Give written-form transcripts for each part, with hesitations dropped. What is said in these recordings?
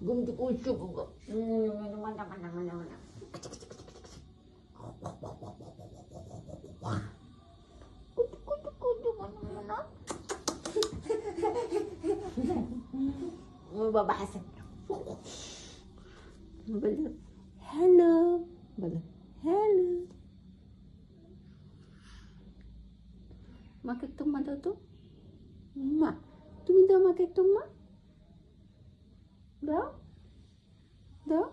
ঘুমটি উল্টো করবো মানা মানা মানা মানা কুটু কুটু কুটু মানা মানা ওর বাবা হাসে বলো হ্যালো বলো হ্যালো মাকে একটু মা দাও তো মা তুমি দাও মাকে একটু মা দাও দাও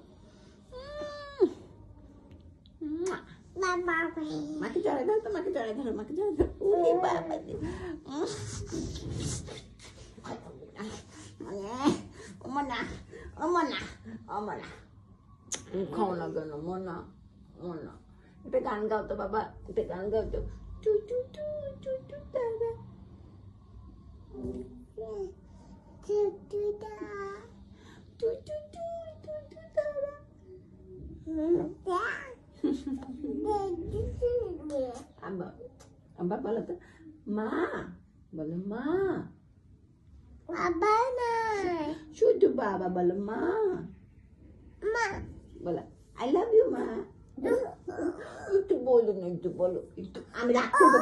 মাকে জড়াই দাও তো মাকে জড়াই ধরো মাকে জড়াই ধরো ওরে বাবা মনা মনা মনা খাও না কেন মনা মনা একটা গান গাও তো বাবা একটা গান গাও তো টু টু টু টু টু দাদা টু টু দা টু টু টু টু টু দাদা আব্বা আব্বা বলো তো মা বলো মা বাবা না শুধু বাবা বলো মা মা বলো আই লাভ ইউ মা একটু বলো না একটু বলো একটু আমি রাগ করবো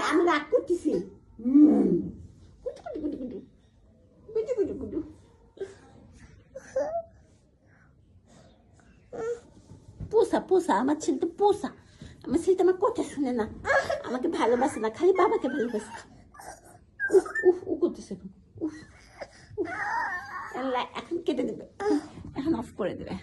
আমি রাগ করতেছি কুটু কুটু কুটু কুটু কুটু কুটু কুটু পোষা পোষা আমার ছেলেটা পোষা আমার ছেলেটা আমার কথা শুনে না আমাকে ভালোবাসে না খালি বাবাকে ভালোবাসে উফ উফ উ করতেছে উফ উফ এখন কেটে দেবে এখন অফ করে দেবে